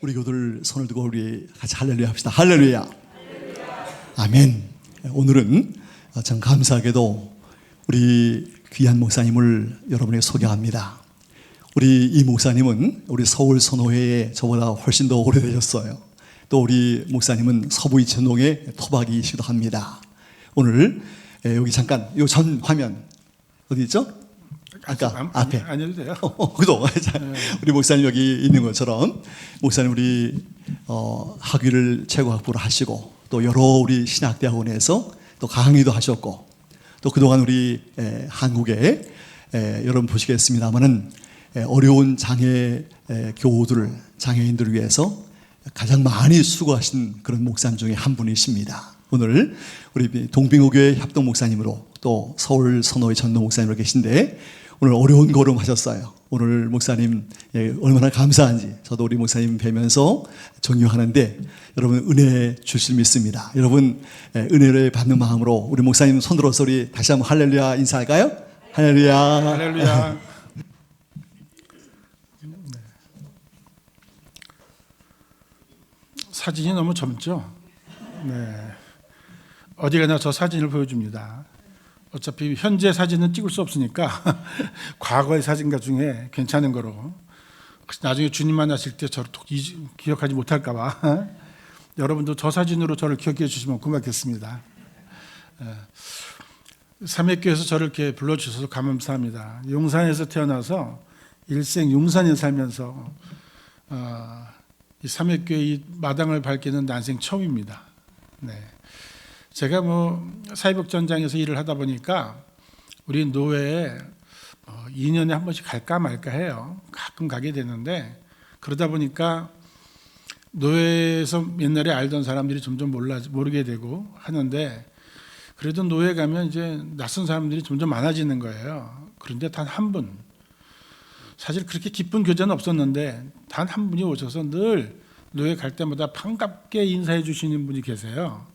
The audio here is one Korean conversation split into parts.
우리 교들 손을 들고 우리 같이 할렐루야 합시다. 할렐루야. 아멘. 오늘은 참 감사하게도 우리 귀한 목사님을 여러분에게 소개합니다. 우리 이 목사님은 우리 서울 선호회에 저보다 훨씬 더 오래되셨어요. 또 우리 목사님은 서부 이천동의 토박이시기도 합니다. 오늘 여기 잠깐 이 전 화면 어디 있죠? 아까 앞에 안 해도 돼요. 그도 우리 목사님 여기 있는 것처럼 목사님 우리 학위를 최고학부로 하시고 또 여러 우리 신학대학원에서 또 강의도 하셨고 또 그동안 우리 한국에 여러분 보시겠습니다만은 어려운 장애 교우들 장애인들을 위해서 가장 많이 수고하신 그런 목사님 중에 한 분이십니다. 오늘 우리 동빙호교회 협동 목사님으로 또 서울 선호의 전도 목사님으로 계신데 오늘 어려운 걸음 하셨어요. 오늘 목사님 얼마나 감사한지 저도 우리 목사님 뵈면서 존경하는데 여러분 은혜 주실 믿습니다. 여러분 은혜를 받는 마음으로 우리 목사님 손 들어서 우리 다시 한번 할렐루야 인사할까요? 할렐루야. 할렐루야. 사진이 너무 젊죠? 네. 어디 가나 저 사진을 보여줍니다. 어차피 현재 사진은 찍을 수 없으니까 과거의 사진가 중에 괜찮은 거로 나중에 주님 만나실 때 저를 기억하지 못할까 봐 여러분도 저 사진으로 저를 기억해 주시면 고맙겠습니다. 삼회교에서 저를 이렇게 불러주셔서 감사합니다. 용산에서 태어나서 일생 용산에 살면서 이 삼회교회 이 마당을 밟기는 난생 처음입니다. 네. 제가 사회복 전장에서 일을 하다 보니까 우리 노회에 2년에 한 번씩 갈까 말까 해요. 가끔 가게 되는데 그러다 보니까 노회에서 옛날에 알던 사람들이 점점 모르게 되고 하는데 그래도 노회 가면 이제 낯선 사람들이 점점 많아지는 거예요. 그런데 단 한 분, 사실 그렇게 기쁜 교제는 없었는데 단 한 분이 오셔서 늘 노회 갈 때마다 반갑게 인사해 주시는 분이 계세요.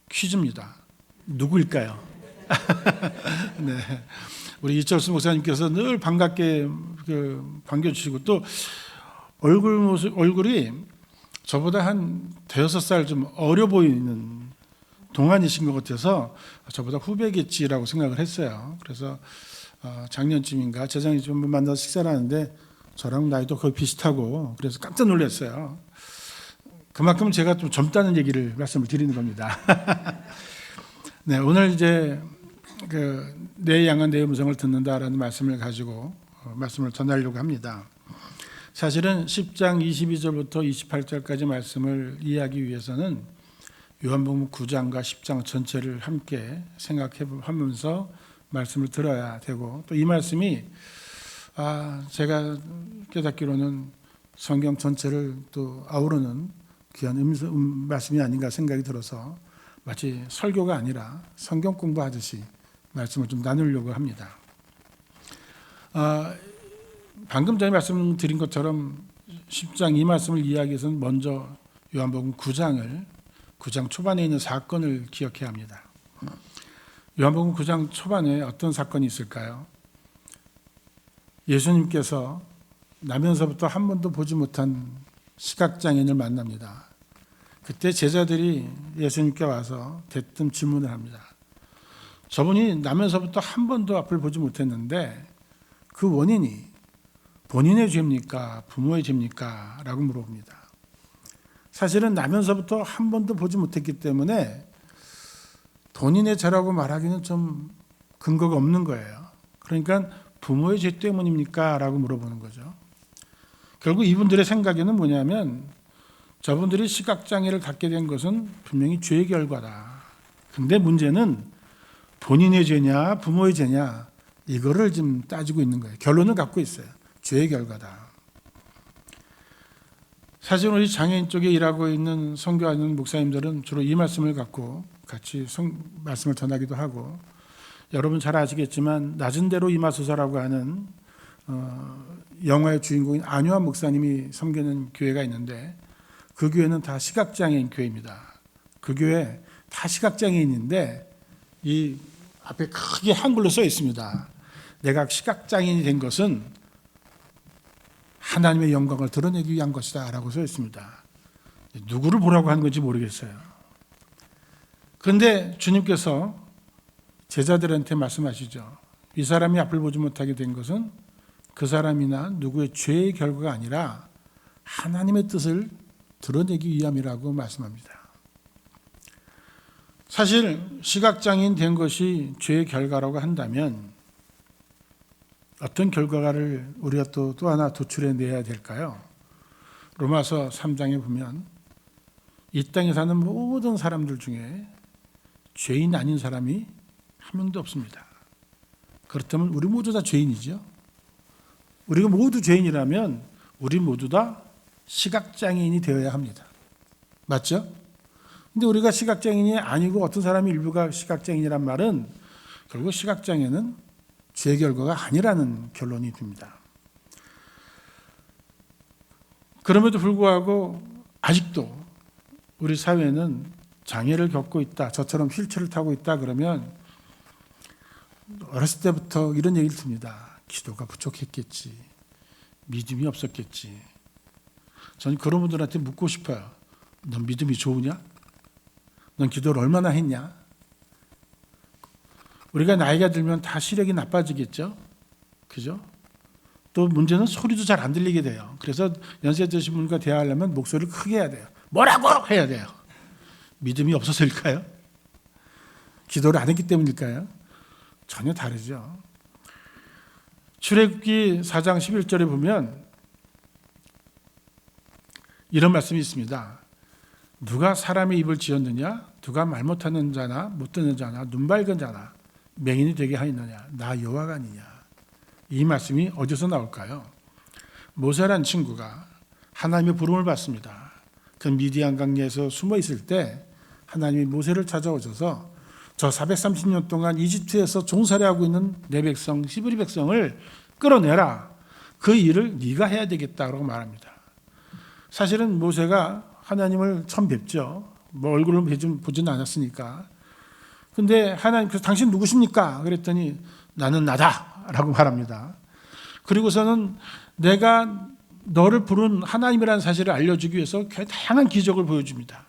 퀴즈입니다. 누구일까요? 네. 우리 이철수 목사님께서 늘 반갑게 반겨주시고 또 얼굴이 저보다 한 대여섯 살 좀 어려 보이는 동안이신 것 같아서 저보다 후배겠지라고 생각을 했어요. 그래서 작년쯤인가 재작년쯤 한번 만나서 식사를 하는데 저랑 나이도 거의 비슷하고 그래서 깜짝 놀랐어요. 그만큼 제가 좀 젊다는 얘기를 말씀을 드리는 겁니다. 네, 오늘 이제 내 양은 내 음성을 듣는다라는 말씀을 가지고 말씀을 전하려고 합니다. 사실은 10장 22절부터 28절까지 말씀을 이해하기 위해서는 요한복음 9장과 10장 전체를 함께 생각하면서 말씀을 들어야 되고 또 이 말씀이 제가 깨닫기로는 성경 전체를 또 아우르는 귀한 말씀이 아닌가 생각이 들어서 마치 설교가 아니라 성경 공부하듯이 말씀을 좀 나누려고 합니다. 방금 전에 말씀드린 것처럼 10장 이 말씀을 이해하기 위해서는 먼저 요한복음 9장 초반에 있는 사건을 기억해야 합니다. 요한복음 9장 초반에 어떤 사건이 있을까요? 예수님께서 나면서부터 한 번도 보지 못한 시각장애인을 만납니다. 그때 제자들이 예수님께 와서 대뜸 질문을 합니다. 저분이 나면서부터 한 번도 앞을 보지 못했는데 그 원인이 본인의 죄입니까? 부모의 죄입니까? 라고 물어봅니다. 사실은 나면서부터 한 번도 보지 못했기 때문에 본인의 죄라고 말하기는 좀 근거가 없는 거예요. 그러니까 부모의 죄 때문입니까? 라고 물어보는 거죠. 결국 이분들의 생각에는 뭐냐면 저분들이 시각장애를 갖게 된 것은 분명히 죄의 결과다. 근데 문제는 본인의 죄냐 부모의 죄냐 이거를 지금 따지고 있는 거예요. 결론을 갖고 있어요. 죄의 결과다. 사실 우리 장애인 쪽에 일하고 있는 선교하는 목사님들은 주로 이 말씀을 갖고 같이 말씀을 전하기도 하고 여러분 잘 아시겠지만 낮은 대로 임하소서라고 하는 영화의 주인공인 안효한 목사님이 섬기는 교회가 있는데 그 교회는 다 시각장애인 교회입니다. 그 교회 다 시각장애인인데 이 앞에 크게 한글로 써 있습니다. 내가 시각장애인이 된 것은 하나님의 영광을 드러내기 위한 것이다 라고 써 있습니다. 누구를 보라고 하는 건지 모르겠어요. 그런데 주님께서 제자들한테 말씀하시죠. 이 사람이 앞을 보지 못하게 된 것은 그 사람이나 누구의 죄의 결과가 아니라 하나님의 뜻을 드러내기 위함이라고 말씀합니다. 사실 시각장애인 된 것이 죄의 결과라고 한다면 어떤 결과를 우리가 또 하나 도출해내야 될까요? 로마서 3장에 보면 이 땅에 사는 모든 사람들 중에 죄인 아닌 사람이 한 명도 없습니다. 그렇다면 우리 모두 다 죄인이죠. 우리가 모두 죄인이라면 우리 모두 다 시각장애인이 되어야 합니다. 맞죠? 근데 우리가 시각장애인이 아니고 어떤 사람이 일부가 시각장애인이란 말은 결국 시각장애는 죄 결과가 아니라는 결론이 듭니다. 그럼에도 불구하고 아직도 우리 사회는 장애를 겪고 있다. 저처럼 휠체어를 타고 있다 그러면 어렸을 때부터 이런 얘기를 듭니다. 기도가 부족했겠지. 믿음이 없었겠지. 저는 그런 분들한테 묻고 싶어요. 넌 믿음이 좋으냐? 넌 기도를 얼마나 했냐? 우리가 나이가 들면 다 시력이 나빠지겠죠? 그죠? 또 문제는 소리도 잘 안 들리게 돼요. 그래서 연세 드신 분과 대화하려면 목소리를 크게 해야 돼요. 뭐라고 해야 돼요. 믿음이 없어서일까요? 기도를 안 했기 때문일까요? 전혀 다르죠. 출애굽기 4장 11절에 보면 이런 말씀이 있습니다. 누가 사람의 입을 지었느냐? 누가 말 못하는 자나 못 듣는 자나 눈 밝은 자나 맹인이 되게 하였느냐? 나 여호와가 아니냐? 이 말씀이 어디서 나올까요? 모세라는 친구가 하나님의 부름을 받습니다. 그 미디안 강야에서 숨어 있을 때 하나님이 모세를 찾아오셔서 저 430년 동안 이집트에서 종살이하고 있는 내 백성 히브리 백성을 끌어내라. 그 일을 네가 해야 되겠다고 말합니다. 사실은 모세가 하나님을 처음 뵙죠. 뭐 얼굴을 보지는 않았으니까. 근데 하나님께서 당신 누구십니까? 그랬더니 나는 나다라고 말합니다. 그리고서는 내가 너를 부른 하나님이라는 사실을 알려주기 위해서 다양한 기적을 보여줍니다.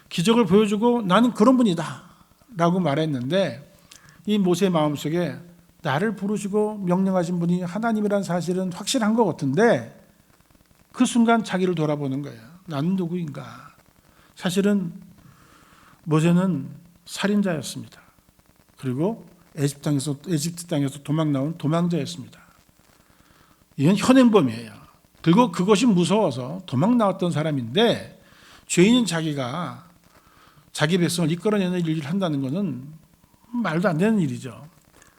기적을 보여주고 나는 그런 분이다 라고 말했는데 이 모세의 마음속에 나를 부르시고 명령하신 분이 하나님이라는 사실은 확실한 것 같은데 그 순간 자기를 돌아보는 거예요. 나는 누구인가? 사실은 모세는 살인자였습니다. 그리고 에집트 땅에서 도망 나온 도망자였습니다. 이건 현행범이에요. 그리고 그것이 무서워서 도망 나왔던 사람인데 죄인인 자기가 자기 백성을 이끌어내는 일을 한다는 것은 말도 안 되는 일이죠.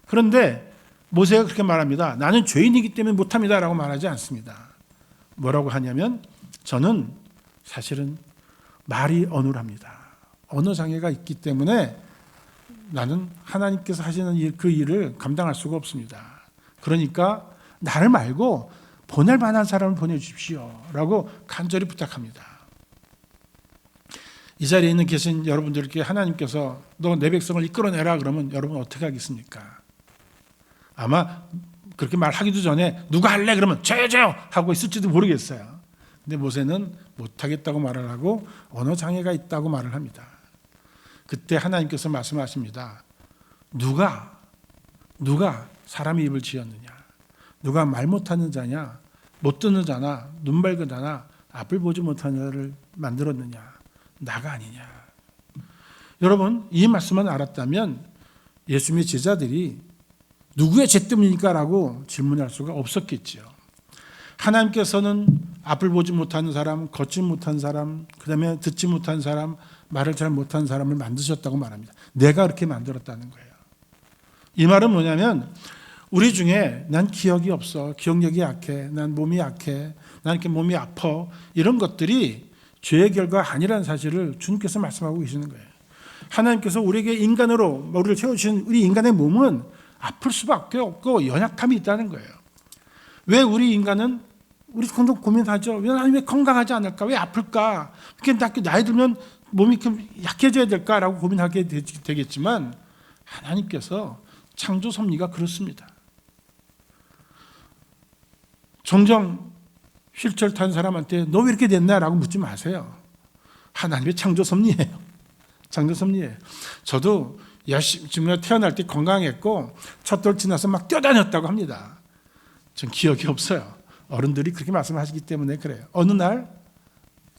그런데 모세가 그렇게 말합니다. 나는 죄인이기 때문에 못합니다 라고 말하지 않습니다. 뭐라고 하냐면 저는 사실은 말이 어눌합니다. 언어 장애가 있기 때문에 나는 하나님께서 하시는 그 일을 감당할 수가 없습니다. 그러니까 나를 말고 보낼 만한 사람을 보내주십시오 라고 간절히 부탁합니다. 이 자리에 있는 계신 여러분들께 하나님께서 너 내 백성을 이끌어내라 그러면 여러분 어떻게 하겠습니까? 아마 그렇게 말하기도 전에 누가 할래 그러면 저요 하고 있을지도 모르겠어요. 근데 모세는 못하겠다고 말을 하고 언어 장애가 있다고 말을 합니다. 그때 하나님께서 말씀하십니다. 누가 사람의 입을 지었느냐? 누가 말 못하는 자냐? 못 듣는 자나 눈 밝은 자나 앞을 보지 못하는 자를 만들었느냐? 나가 아니냐? 여러분 이 말씀만 알았다면 예수님의 제자들이 누구의 죄 때문입니까? 라고 질문할 수가 없었겠죠. 하나님께서는 앞을 보지 못하는 사람, 걷지 못한 사람, 그 다음에 듣지 못한 사람, 말을 잘 못하는 사람을 만드셨다고 말합니다. 내가 그렇게 만들었다는 거예요. 이 말은 뭐냐면 우리 중에 난 기억이 없어, 기억력이 약해, 난 몸이 약해, 난 이렇게 몸이 아파 이런 것들이 죄의 결과가 아니라는 사실을 주님께서 말씀하고 계시는 거예요. 하나님께서 우리에게 인간으로 우리를 채워주신 우리 인간의 몸은 아플 수밖에 없고 연약함이 있다는 거예요. 왜 우리 인간은 우리 좀 고민하죠. 왜 건강하지 않을까? 왜 아플까? 이렇게 나이 들면 몸이 좀 약해져야 될까라고 고민하게 되겠지만 하나님께서 창조 섭리가 그렇습니다. 종종 휠체어를 탄 사람한테 너 왜 이렇게 됐나? 라고 묻지 마세요. 하나님의 창조 섭리예요. 창조 섭리예요. 저도 지금 태어날 때 건강했고 첫 돌 지나서 막 뛰어다녔다고 합니다. 전 기억이 없어요. 어른들이 그렇게 말씀하시기 때문에 그래요. 어느 날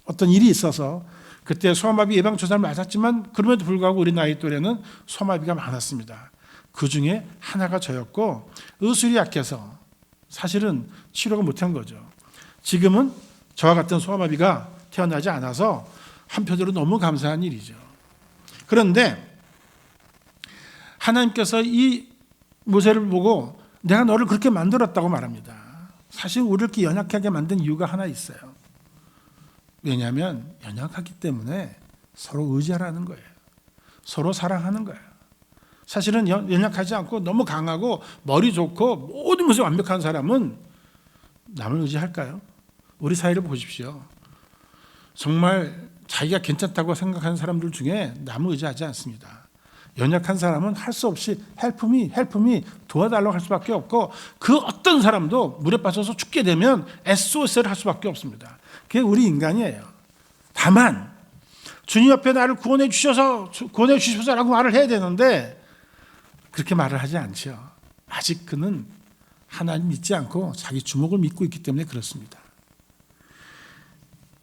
어떤 일이 있어서 그때 소아마비 예방주사를 맞았지만 그럼에도 불구하고 우리 나이 또래는 소아마비가 많았습니다. 그 중에 하나가 저였고 의술이 약해서 사실은 치료가 못한 거죠. 지금은 저와 같은 소아마비가 태어나지 않아서 한편으로 너무 감사한 일이죠. 그런데 하나님께서 이 모세를 보고 내가 너를 그렇게 만들었다고 말합니다. 사실 우리를 이렇게 연약하게 만든 이유가 하나 있어요. 왜냐하면 연약하기 때문에 서로 의지하라는 거예요. 서로 사랑하는 거예요. 사실은 연약하지 않고 너무 강하고 머리 좋고 모든 것이 완벽한 사람은 남을 의지할까요? 우리 사회를 보십시오. 정말 자기가 괜찮다고 생각하는 사람들 중에 남을 의지하지 않습니다. 연약한 사람은 할 수 없이 help me 도와달라고 할 수밖에 없고 그 어떤 사람도 물에 빠져서 죽게 되면 SOS를 할 수밖에 없습니다. 그게 우리 인간이에요. 다만 주님 옆에 나를 구원해 주셔서라고 말을 해야 되는데 그렇게 말을 하지 않죠. 아직 그는 하나님 믿지 않고 자기 주먹을 믿고 있기 때문에 그렇습니다.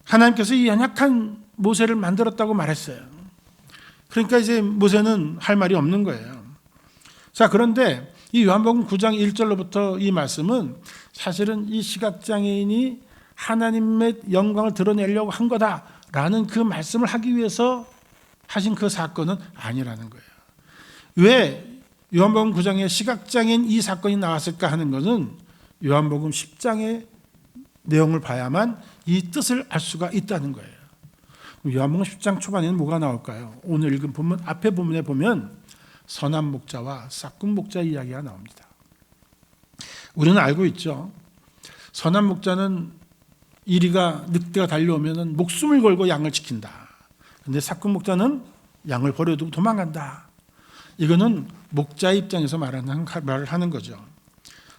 하나님께서 이 연약한 모세를 만들었다고 말했어요. 그러니까 이제 모세는 할 말이 없는 거예요. 자, 그런데 이 요한복음 9장 1절로부터 이 말씀은 사실은 이 시각장애인이 하나님의 영광을 드러내려고 한 거다라는 그 말씀을 하기 위해서 하신 그 사건은 아니라는 거예요. 왜 요한복음 9장에 시각장애인 이 사건이 나왔을까 하는 것은 요한복음 10장의 내용을 봐야만 이 뜻을 알 수가 있다는 거예요. 요한복음 10장 초반에는 뭐가 나올까요? 오늘 읽은 본문 앞에 부분에 보면 선한 목자와 싹군 목자 이야기가 나옵니다. 우리는 알고 있죠. 선한 목자는 이리가 늑대가 달려오면 목숨을 걸고 양을 지킨다. 그런데 싹군 목자는 양을 버려두고 도망간다. 이거는 목자의 입장에서 말을 하는 거죠.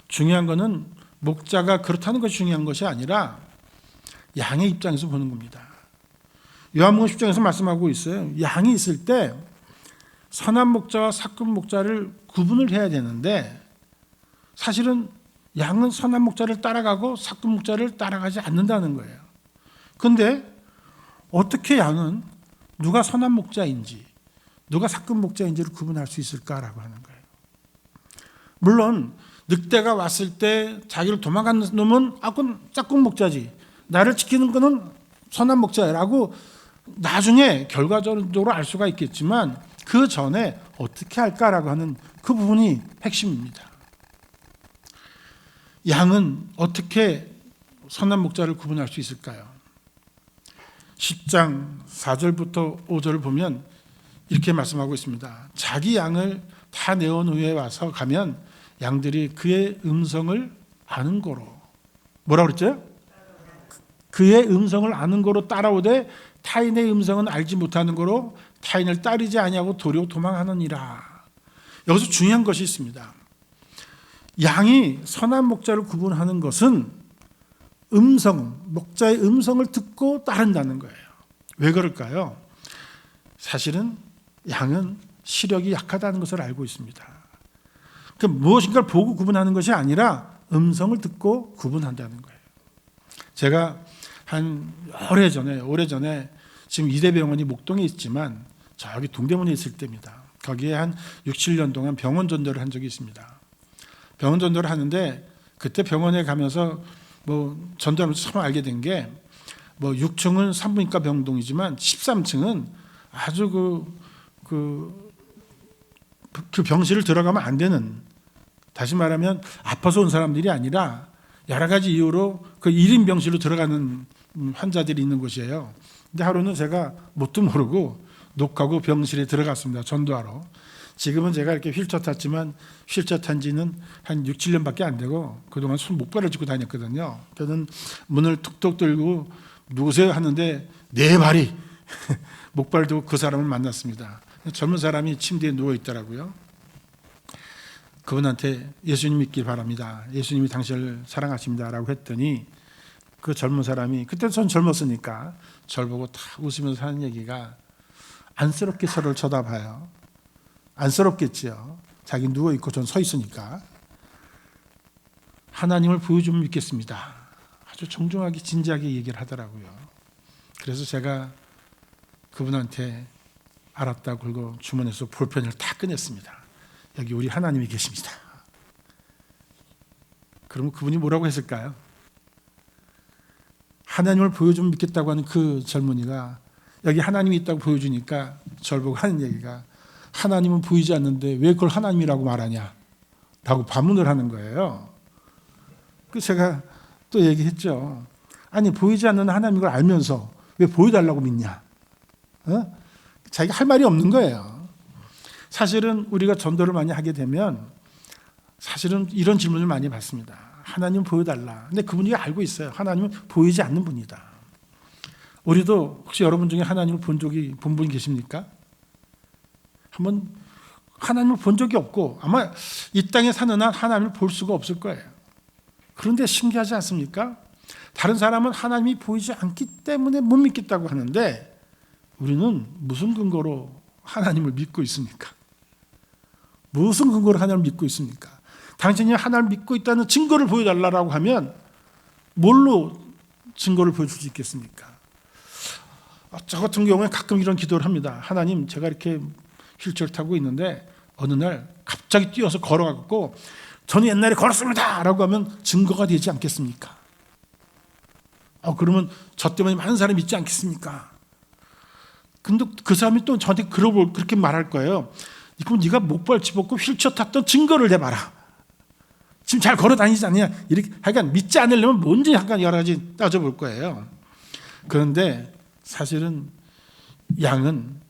중요한 거는 목자가 그렇다는 것이 중요한 것이 아니라 양의 입장에서 보는 겁니다. 요한복음 10장에서 말씀하고 있어요. 양이 있을 때 선한 목자와 삭군 목자를 구분을 해야 되는데 사실은 양은 선한 목자를 따라가고 삭군 목자를 따라가지 않는다는 거예요. 그런데 어떻게 양은 누가 선한 목자인지 누가 삭군 목자인지를 구분할 수 있을까라고 하는 거예요. 물론 늑대가 왔을 때 자기를 도망가는 놈은 그건 짝꿍 목자지, 나를 지키는 거는 선한 목자라고 나중에 결과적으로 알 수가 있겠지만 그 전에 어떻게 할까라고 하는 그 부분이 핵심입니다. 양은 어떻게 선한 목자를 구분할 수 있을까요? 10장 4절부터 5절을 보면 이렇게 말씀하고 있습니다. 자기 양을 다 내온 후에 와서 가면 양들이 그의 음성을 아는 거로, 뭐라고 그랬죠? 그의 음성을 아는 거로 따라오되 타인의 음성은 알지 못하는 거로 타인을 따르지 아니하고 도리어 도망하느니라. 여기서 중요한 것이 있습니다. 양이 선한 목자를 구분하는 것은 목자의 음성을 듣고 따른다는 거예요. 왜 그럴까요? 사실은 양은 시력이 약하다는 것을 알고 있습니다. 무엇인가를 보고 구분하는 것이 아니라 음성을 듣고 구분한다는 거예요. 제가 한 오래전에 지금 이대병원이 목동에 있지만 저기 동대문에 있을 때입니다. 거기에 한 6, 7년 동안 병원 전도를 한 적이 있습니다. 병원 전도를 하는데 그때 병원에 가면서 전도하면서 처음 알게 된 게 6층은 산부인과 병동이지만 13층은 아주 그 병실을 들어가면 안 되는, 다시 말하면 아파서 온 사람들이 아니라 여러 가지 이유로 그 1인 병실로 들어가는 환자들이 있는 곳이에요. 근데 하루는 제가 뭣도 모르고 녹하고 병실에 들어갔습니다. 전도하러. 지금은 제가 이렇게 휠체어 탔지만 휠체어 탄 지는 한 6, 7년밖에 안 되고 그동안 목발을 짚고 다녔거든요. 저는 문을 툭툭 들고 누구세요 하는데 네 발이 목발을 두고 그 사람을 만났습니다. 젊은 사람이 침대에 누워 있더라고요. 그분한테 예수님 믿길 바랍니다. 예수님이 당신을 사랑하십니다라고 했더니 그 젊은 사람이, 그때 전 젊었으니까 저를 보고 탁 웃으면서 하는 얘기가, 안쓰럽게 저를 쳐다봐요. 안쓰럽겠지요. 자기 누워있고 전 서 있으니까. 하나님을 보여주면 믿겠습니다. 아주 정중하게 진지하게 얘기를 하더라고요. 그래서 제가 그분한테 알았다고 그리고 주머니에서 볼펜을 다 꺼냈습니다. 여기 우리 하나님이 계십니다. 그러면 그분이 뭐라고 했을까요? 하나님을 보여주면 믿겠다고 하는 그 젊은이가 여기 하나님이 있다고 보여주니까 저를 보고 하는 얘기가, 하나님은 보이지 않는데 왜 그걸 하나님이라고 말하냐? 라고 반문을 하는 거예요. 그 제가 또 얘기했죠. 아니, 보이지 않는 하나님인 걸 알면서 왜 보여달라고 믿냐? 자기가 할 말이 없는 거예요. 사실은 우리가 전도를 많이 하게 되면 사실은 이런 질문을 많이 받습니다. 하나님 보여달라. 근데 그분이 알고 있어요. 하나님은 보이지 않는 분이다. 우리도 혹시 여러분 중에 하나님을 본 분이 계십니까? 한번 하나님을 본 적이 없고 아마 이 땅에 사는 한 하나님을 볼 수가 없을 거예요. 그런데 신기하지 않습니까? 다른 사람은 하나님이 보이지 않기 때문에 못 믿겠다고 하는데 우리는 무슨 근거로 하나님을 믿고 있습니까? 무슨 근거로 하나님을 믿고 있습니까? 당신이 하나님을 믿고 있다는 증거를 보여달라고 하면 뭘로 증거를 보여줄 수 있겠습니까? 저 같은 경우에 가끔 이런 기도를 합니다. 하나님, 제가 이렇게 휠체어를 타고 있는데 어느 날 갑자기 뛰어서 걸어가고 저는 옛날에 걸었습니다 라고 하면 증거가 되지 않겠습니까? 그러면 저 때문에 많은 사람이 믿지 않겠습니까? 근데 그 사람이 또 저한테 그렇게 말할 거예요. 그럼 네가 목발 집었고 휠체어 탔던 증거를 내봐라. 지금 잘 걸어 다니지 않냐? 이렇게 하여간 믿지 않으려면 뭔지 약간 여러 가지 따져볼 거예요. 그런데 사실은 양은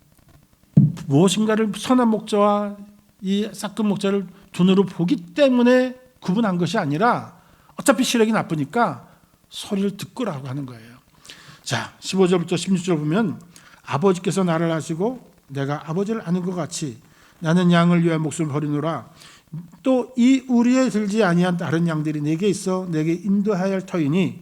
무엇인가를 선한 목자와 이 싹큰 목자를 눈으로 보기 때문에 구분한 것이 아니라 어차피 시력이 나쁘니까 소리를 듣고라고 하는 거예요. 자, 15절부터 16절 보면 아버지께서 나를 아시고 내가 아버지를 아는 것 같이 나는 양을 위하여 목숨을 버리노라. 또 이 우리에 들지 아니한 다른 양들이 내게 있어 내게 인도하여야 할 터이니,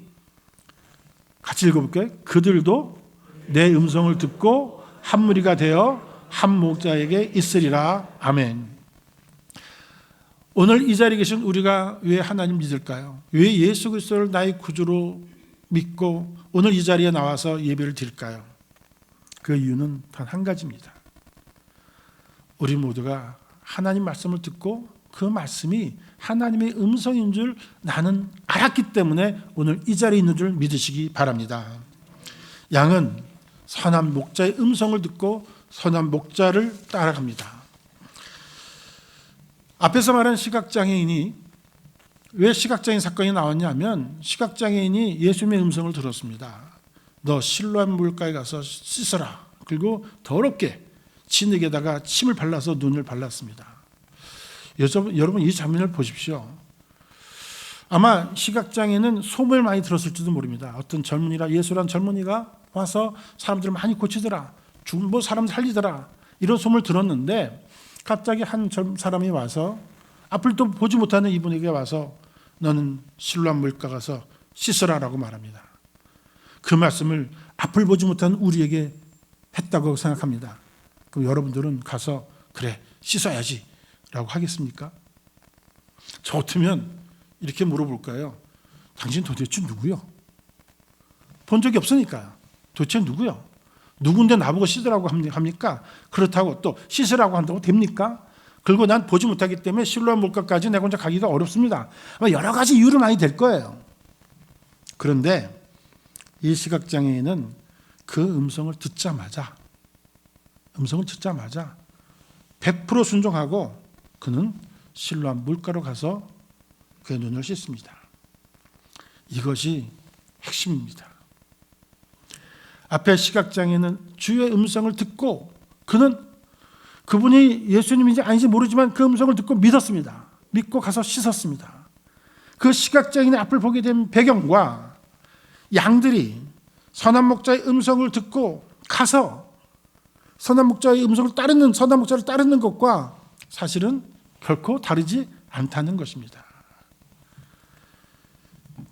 같이 읽어볼게요. 그들도 내 음성을 듣고 한 무리가 되어 한 목자에게 있으리라. 아멘. 오늘 이 자리에 계신 우리가 왜 하나님 믿을까요? 왜 예수 그리스도를 나의 구주로 믿고 오늘 이 자리에 나와서 예배를 드릴까요? 그 이유는 단 한 가지입니다. 우리 모두가 하나님 말씀을 듣고 그 말씀이 하나님의 음성인 줄 나는 알았기 때문에 오늘 이 자리에 있는 줄 믿으시기 바랍니다. 양은 선한 목자의 음성을 듣고 선한 목자를 따라갑니다. 앞에서 말한 시각장애인이 왜 시각장애인 사건이 나왔냐면, 시각장애인이 예수님의 음성을 들었습니다. 너 실로암 물가에 가서 씻어라. 그리고 더럽게 진흙에다가 침을 발라서 눈을 발랐습니다. 여러분 이 장면을 보십시오. 아마 시각장애는 소문을 많이 들었을지도 모릅니다. 어떤 젊은이라, 예수란 젊은이가 와서 사람들을 많이 고치더라, 죽은 사람 살리더라, 이런 소문을 들었는데 갑자기 한 사람이 와서 앞을 또 보지 못하는 이분에게 와서 너는 실로암 물가 가서 씻으라라고 말합니다. 그 말씀을 앞을 보지 못하는 우리에게 했다고 생각합니다. 그럼 여러분들은 가서 그래 씻어야지 라고 하겠습니까? 저 같으면 이렇게 물어볼까요? 당신 도대체 누구요? 본 적이 없으니까요. 도대체 누구요? 누군데 나보고 씻으라고 합니까? 그렇다고 또 씻으라고 한다고 됩니까? 그리고 난 보지 못하기 때문에 실로암 물가까지 내가 혼자 가기가 어렵습니다. 아마 여러 가지 이유를 많이 될 거예요. 그런데 이 시각장애인은 그 음성을 듣자마자 100% 순종하고 그는 실로암 물가로 가서 그의 눈을 씻습니다. 이것이 핵심입니다. 앞에 시각장애는 주의 음성을 듣고 그분이 예수님인지 아닌지 모르지만 그 음성을 듣고 믿었습니다. 믿고 가서 씻었습니다. 그 시각장애인의 앞을 보게 된 배경과 양들이 선한 목자의 음성을 듣고 가서 선한 목자의 음성을 따르는, 선한 목자를 따르는 것과 사실은 결코 다르지 않다는 것입니다.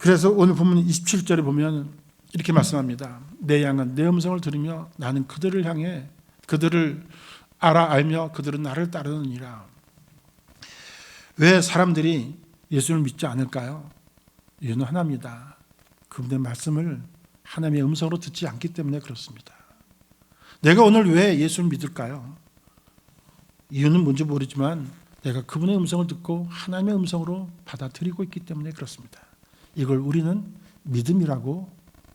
그래서 오늘 본문 27절에 보면 이렇게 말씀합니다. 내 양은 내 음성을 들으며 나는 그들을 향해 그들을 알며 그들은 나를 따르느니라. 왜 사람들이 예수를 믿지 않을까요? 이유는 하나입니다. 그분의 말씀을 하나님의 음성으로 듣지 않기 때문에 그렇습니다. 내가 오늘 왜 예수를 믿을까요? 이유는 뭔지 모르지만 내가 그분의 음성을 듣고 하나님의 음성으로 받아들이고 있기 때문에 그렇습니다. 이걸 우리는 믿음이라고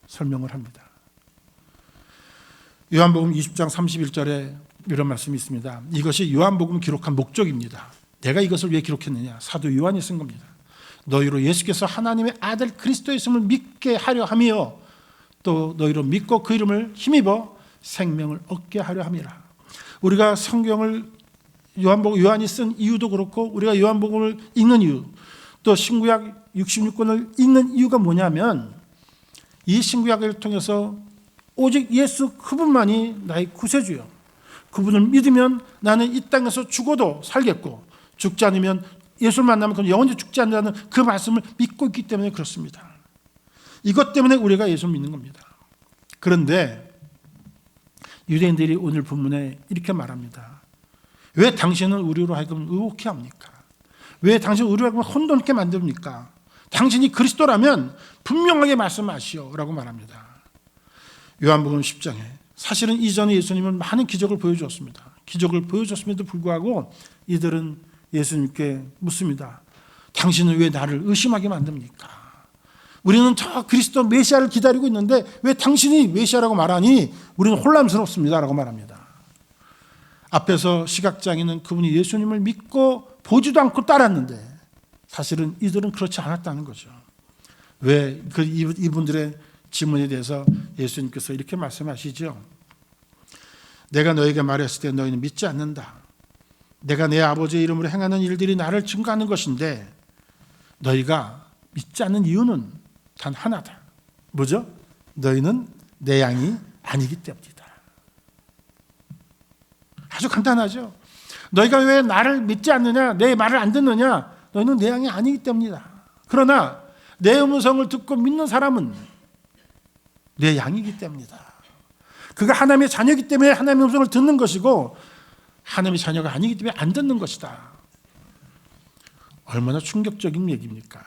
설명을 합니다. 요한복음 20장 31절에 이런 말씀이 있습니다. 이것이 요한복음 기록한 목적입니다. 내가 이것을 왜 기록했느냐? 사도 요한이 쓴 겁니다. 너희로 예수께서 하나님의 아들 그리스도였음을 믿게 하려 하며 또 너희로 믿고 그 이름을 힘입어 생명을 얻게 하려 함이라. 우리가 성경을 요한이 쓴 이유도 그렇고 우리가 요한복음을 읽는 이유, 또 신구약 66권을 읽는 이유가 뭐냐면 이 신구약을 통해서 오직 예수 그분만이 나의 구세주요. 그분을 믿으면 나는 이 땅에서 죽어도 살겠고 죽지 않으면 예수를 만나면 그럼 영원히 죽지 않는다는 그 말씀을 믿고 있기 때문에 그렇습니다. 이것 때문에 우리가 예수를 믿는 겁니다. 그런데 유대인들이 오늘 본문에 이렇게 말합니다. 왜 당신은 우리로 하여금 의혹해 합니까? 왜 당신은 우리로 하여금 혼돈케 만듭니까? 당신이 그리스도라면 분명하게 말씀하시오라고 말합니다. 요한복음 10장에 사실은 이전에 예수님은 많은 기적을 보여주었습니다. 기적을 보여줬음에도 불구하고 이들은 예수님께 묻습니다. 당신은 왜 나를 의심하게 만듭니까? 우리는 저 그리스도 메시아를 기다리고 있는데 왜 당신이 메시아라고 말하니 우리는 혼란스럽습니다 라고 말합니다. 앞에서 시각장애는 그분이 예수님을 믿고 보지도 않고 따랐는데 사실은 이들은 그렇지 않았다는 거죠. 왜 이분들의 질문에 대해서 예수님께서 이렇게 말씀하시죠. 내가 너에게 말했을 때 너희는 믿지 않는다. 내가 내 아버지의 이름으로 행하는 일들이 나를 증거하는 것인데 너희가 믿지 않는 이유는 단 하나다. 뭐죠? 너희는 내 양이 아니기 때문이다. 아주 간단하죠. 너희가 왜 나를 믿지 않느냐, 내 말을 안 듣느냐, 너희는 내 양이 아니기 때문이다. 그러나 내 음성을 듣고 믿는 사람은 내 양이기 때문이다. 그가 하나님의 자녀이기 때문에 하나님의 음성을 듣는 것이고 하나님의 자녀가 아니기 때문에 안 듣는 것이다. 얼마나 충격적인 얘기입니까?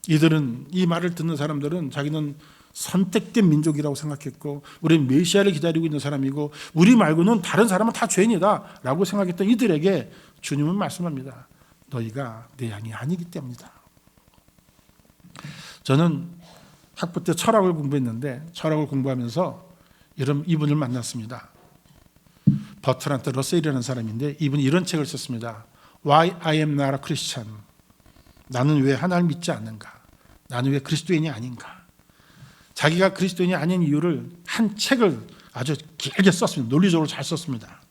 이들은 이 말을 듣는 사람들은 자기는 선택된 민족이라고 생각했고 우리는 메시아를 기다리고 있는 사람이고 우리 말고는 다른 사람은 다 죄인이다 라고 생각했던 이들에게 주님은 말씀합니다. 너희가 내 양이 아니기 때문이다. 저는 학부 때 철학을 공부했는데 철학을 공부하면서 이분을 만났습니다. 버트란트 러셀이라는 사람인데 이분이 이런 책을 썼습니다. Why I am not a Christian. 나는 왜 하나님을 믿지 않는가? 나는 왜 그리스도인이 아닌가? 자기가 그리스도인이 아닌 이유를 한 책을 아주 길게 썼습니다. 논리적으로 잘 썼습니다.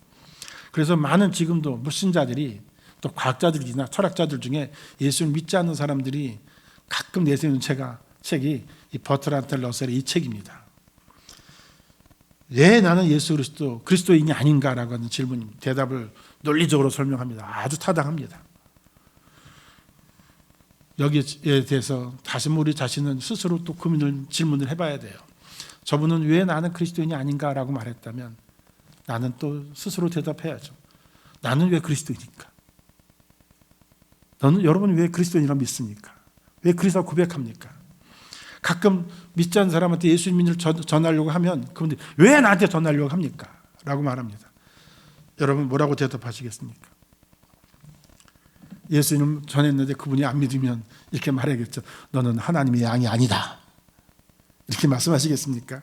그래서 많은 지금도 물신자들이 또 과학자들이나 철학자들 중에 예수를 믿지 않는 사람들이 가끔 내세우는 책이 이 버트란트 러셀의 이 책입니다. 왜 나는 예수 그리스도인이 아닌가라고 하는 질문, 대답을 논리적으로 설명합니다. 아주 타당합니다. 여기에 대해서 다시 우리 자신은 스스로 또 질문을 해봐야 돼요. 저분은 왜 나는 그리스도인이 아닌가라고 말했다면 나는 또 스스로 대답해야죠. 나는 왜 그리스도인입니까? 여러분은 왜 그리스도인이라고 믿습니까? 왜 그리스도 고백합니까? 가끔 믿지 않는 사람한테 예수님을 전하려고 하면 그분들이 왜 나한테 전하려고 합니까? 라고 말합니다. 여러분 뭐라고 대답하시겠습니까? 예수님 전했는데 그분이 안 믿으면 이렇게 말하겠죠. 너는 하나님의 양이 아니다. 이렇게 말씀하시겠습니까?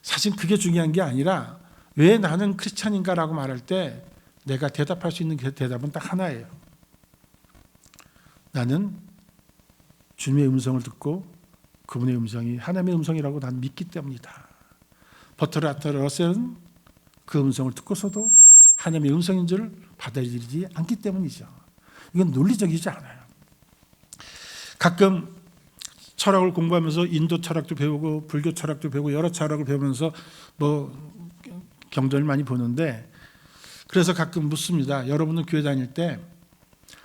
사실 그게 중요한 게 아니라 왜 나는 크리스찬인가라고 말할 때 내가 대답할 수 있는 대답은 딱 하나예요. 나는 주님의 음성을 듣고 그분의 음성이 하나님의 음성이라고 난 믿기 때문이다. 버트란트 러셀은 그 음성을 듣고서도 하나님의 음성인 줄 받아들이지 않기 때문이죠. 이건 논리적이지 않아요. 가끔 철학을 공부하면서 인도 철학도 배우고 불교 철학도 배우고 여러 철학을 배우면서 경전을 많이 보는데 그래서 가끔 묻습니다. 여러분은 교회 다닐 때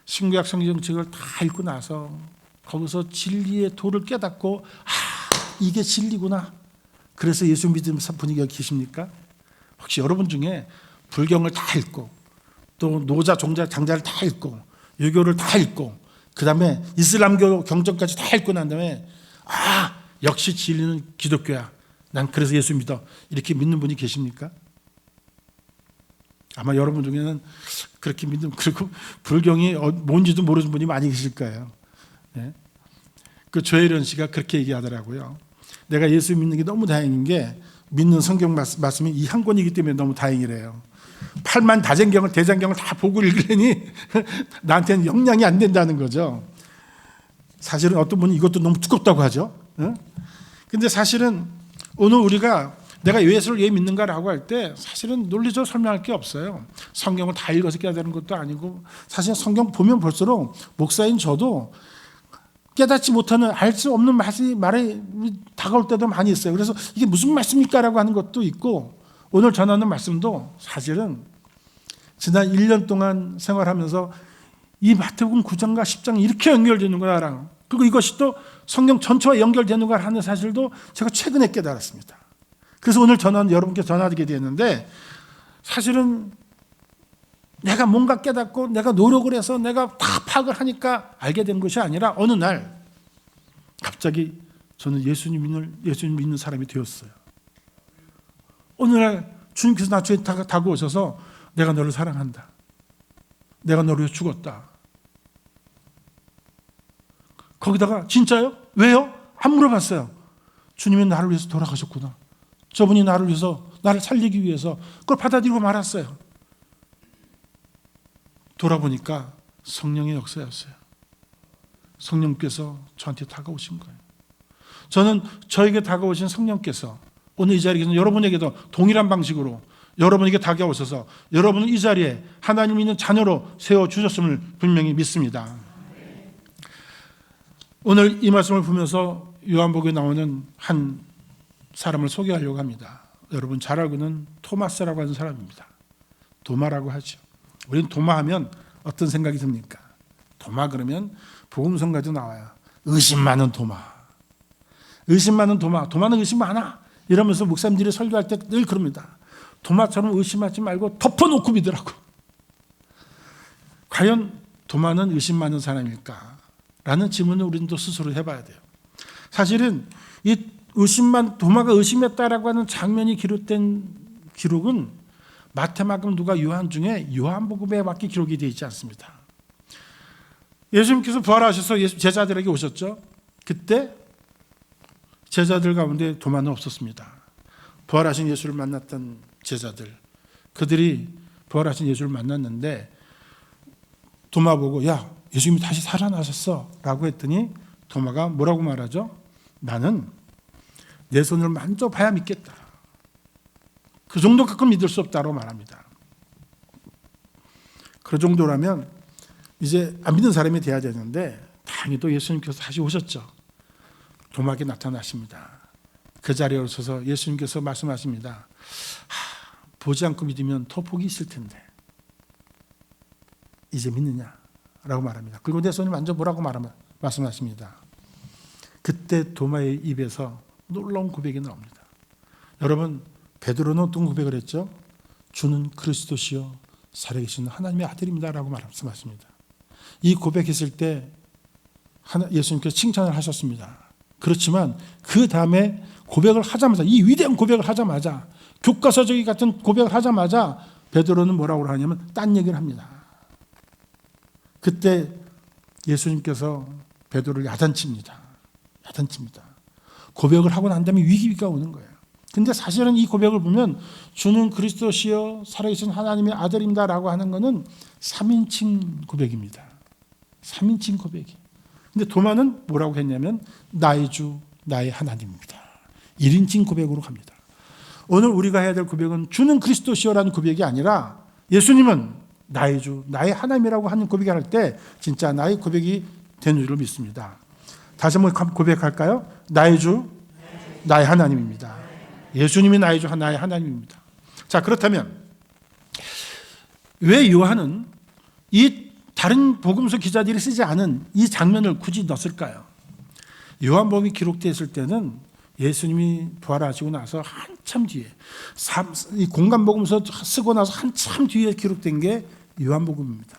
신구약 성경책을 다 읽고 나서 거기서 진리의 도를 깨닫고 이게 진리구나. 그래서 예수 믿는 분이 계십니까? 혹시 여러분 중에 불경을 다 읽고 또 노자, 종자, 장자를 다 읽고 유교를 다 읽고 그 다음에 이슬람교 경전까지 다 읽고 난 다음에 역시 진리는 기독교야. 난 그래서 예수 믿어. 이렇게 믿는 분이 계십니까? 아마 여러분 중에는 그렇게 믿는, 그리고 불경이 뭔지도 모르는 분이 많이 계실 거예요. 네? 그 조혜련 씨가 그렇게 얘기하더라고요. 내가 예수 믿는 게 너무 다행인 게 믿는 성경 말씀이 이 한 권이기 때문에 너무 다행이래요. 8만 다전경을 대장경을 다 보고 읽으려니 나한테는 영향이 안 된다는 거죠. 사실은 어떤 분이 이것도 너무 두껍다고 하죠. 근데 사실은 오늘 우리가 내가 예수를 왜 믿는가라고 할 때 사실은 논리적으로 설명할 게 없어요. 성경을 다 읽어서 깨달은 것도 아니고 사실 성경 보면 볼수록 목사인 저도 깨닫지 못하는 알 수 없는 말이 다가올 때도 많이 있어요. 그래서 이게 무슨 말씀입니까? 라고 하는 것도 있고 오늘 전하는 말씀도 사실은 지난 1년 동안 생활하면서 이 마태복음 9장과 10장이 이렇게 연결되는구나. 그리고 이것이 또 성경 전체와 연결되는가 하는 사실도 제가 최근에 깨달았습니다. 그래서 오늘 여러분께 전하게 되었는데 사실은 내가 뭔가 깨닫고 내가 노력을 해서 내가 다 파악을 하니까 알게 된 것이 아니라 어느 날 갑자기 저는 예수님 믿는 사람이 되었어요. 어느 날 주님께서 나중에 다가오셔서 내가 너를 사랑한다. 내가 너를 위해 죽었다. 거기다가 진짜요? 왜요? 안 물어봤어요. 주님이 나를 위해서 돌아가셨구나. 저분이 나를 위해서 나를 살리기 위해서 그걸 받아들이고 말았어요. 돌아보니까 성령의 역사였어요. 성령께서 저한테 다가오신 거예요. 저는 저에게 다가오신 성령께서 오늘 이 자리에서 여러분에게도 동일한 방식으로 여러분에게 다가오셔서 여러분을 이 자리에 하나님 있는 자녀로 세워주셨음을 분명히 믿습니다. 오늘 이 말씀을 보면서 요한복음에 나오는 한 사람을 소개하려고 합니다. 여러분 잘 알고는 토마스라고 하는 사람입니다. 도마라고 하죠. 우리는 도마하면 어떤 생각이 듭니까? 도마 그러면 복음성가도 나와요. 의심 많은 도마. 의심 많은 도마. 도마는 의심 많아. 이러면서 목사님들이 설교할 때 늘 그럽니다. 도마처럼 의심하지 말고 덮어놓고 믿으라고. 과연 도마는 의심 많은 사람일까? 라는 질문을 우리는 또 스스로 해봐야 돼요. 사실은 이 도마가 의심했다라고 하는 장면이 기록된 기록은 마태, 마가음, 누가, 요한 중에 요한복음에밖에 기록이 되어 있지 않습니다. 예수님께서 부활하셔서 제자들에게 오셨죠. 그때 제자들 가운데 도마는 없었습니다. 부활하신 예수를 만났던 제자들, 그들이 부활하신 예수를 만났는데 도마 보고 야 예수님이 다시 살아나셨어 라고 했더니 도마가 뭐라고 말하죠? 나는 내 손을 만져봐야 믿겠다. 그 정도 갖고 믿을 수 없다고 말합니다. 그 정도라면 이제 안 믿는 사람이 돼야 되는데 다행히 또 예수님께서 다시 오셨죠. 도마에게 나타나십니다. 그 자리에 오셔서 예수님께서 말씀하십니다. 보지 않고 믿으면 더 복이 있을 텐데 이제 믿느냐? 라고 말합니다. 그리고 내 손을 만져보라고 말씀하십니다. 그때 도마의 입에서 놀라운 고백이 나옵니다. 여러분 베드로는 어떤 고백을 했죠? 주는 그리스도시요 살아계신 하나님의 아들입니다 라고 말씀하십니다. 이 고백했을 때 예수님께서 칭찬을 하셨습니다. 그렇지만 그 다음에 고백을 하자마자 이 위대한 고백을 하자마자 교과서적인 같은 고백을 하자마자 베드로는 뭐라고 하냐면 딴 얘기를 합니다. 그때 예수님께서 베드로를 야단칩니다. 고백을 하고 난 다음에 위기가 오는 거예요. 근데 사실은 이 고백을 보면 주는 그리스도시요 살아계신 하나님의 아들입니다라고 하는 것은 3인칭 고백입니다. 3인칭 고백이. 근데 도마는 뭐라고 했냐면 나의 주 나의 하나님입니다. 1인칭 고백으로 갑니다. 오늘 우리가 해야 될 고백은 주는 그리스도시요라는 고백이 아니라 예수님은 나의 주 나의 하나님이라고 하는 고백을 할 때 진짜 나의 고백이 되는 줄을 믿습니다. 다시 한번 고백할까요? 나의 주 나의 하나님입니다. 예수님이 나의 주 나의 하나님입니다. 자, 그렇다면 왜 요한은 이 다른 복음서 기자들이 쓰지 않은 이 장면을 굳이 넣었을까요? 요한복음이 기록되었을 때는 예수님이 부활하시고 나서 한참 뒤에, 이 공간복음서 쓰고 나서 한참 뒤에 기록된 게 요한복음입니다.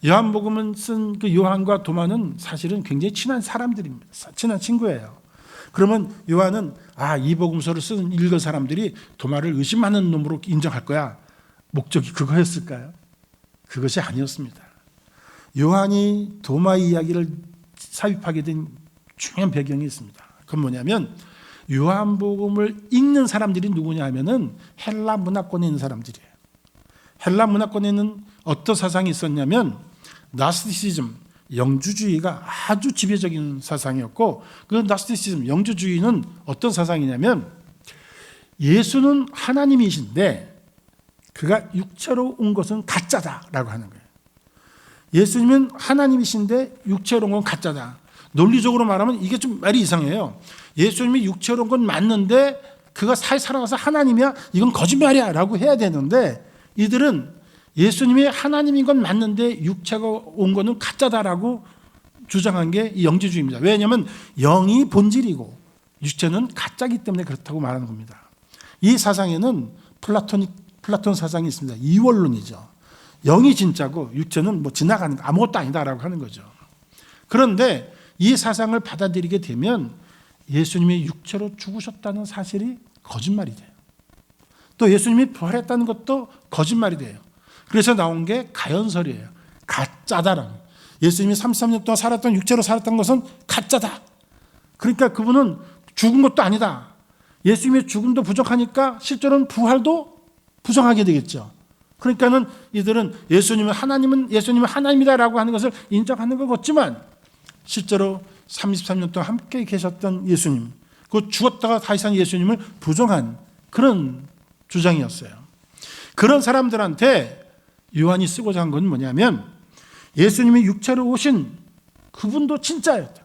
요한복음은 쓴 그 요한과 도마는 사실은 굉장히 친한 사람들입니다. 친한 친구예요. 그러면 요한은 이 복음서를 쓴 읽은 사람들이 도마를 의심하는 놈으로 인정할 거야. 목적이 그거였을까요? 그것이 아니었습니다. 요한이 도마 이야기를 삽입하게 된 중요한 배경이 있습니다. 그건 뭐냐면 요한복음을 읽는 사람들이 누구냐 하면은 헬라 문화권에 있는 사람들이에요. 헬라 문화권에 있는 어떤 사상이 있었냐면 나스티시즘, 영주주의가 아주 지배적인 사상이었고, 그 나스티시즘, 영주주의는 어떤 사상이냐면 예수는 하나님이신데 그가 육체로 온 것은 가짜다라고 하는 거예요. 예수님은 하나님이신데 육체로 온 건 가짜다. 논리적으로 말하면 이게 좀 말이 이상해요. 예수님이 육체로 온 건 맞는데 그가 살아가서 하나님이야? 이건 거짓말이야 라고 해야 되는데, 이들은 예수님이 하나님인 건 맞는데 육체가 온 거는 가짜다라고 주장한 게 이 영지주의입니다. 왜냐하면 영이 본질이고 육체는 가짜이기 때문에 그렇다고 말하는 겁니다. 이 사상에는 플라톤 사상이 있습니다. 이원론이죠. 영이 진짜고 육체는 뭐 지나가는 거 아무것도 아니다라고 하는 거죠. 그런데 이 사상을 받아들이게 되면 예수님이 육체로 죽으셨다는 사실이 거짓말이 돼요. 또 예수님이 부활했다는 것도 거짓말이 돼요. 그래서 나온 게 가연설이에요. 가짜다라는. 예수님이 33년 동안 살았던, 육체로 살았던 것은 가짜다. 그러니까 그분은 죽은 것도 아니다. 예수님의 죽음도 부족하니까 실제로는 부활도 부정하게 되겠죠. 그러니까는 이들은 예수님은 하나님이다라고 하는 것을 인정하는 것 같지만 실제로 33년 동안 함께 계셨던 예수님, 그 죽었다가 다시 산 예수님을 부정한 그런 주장이었어요. 그런 사람들한테 요한이 쓰고자 한 건 뭐냐면 예수님이 육체로 오신 그분도 진짜였다.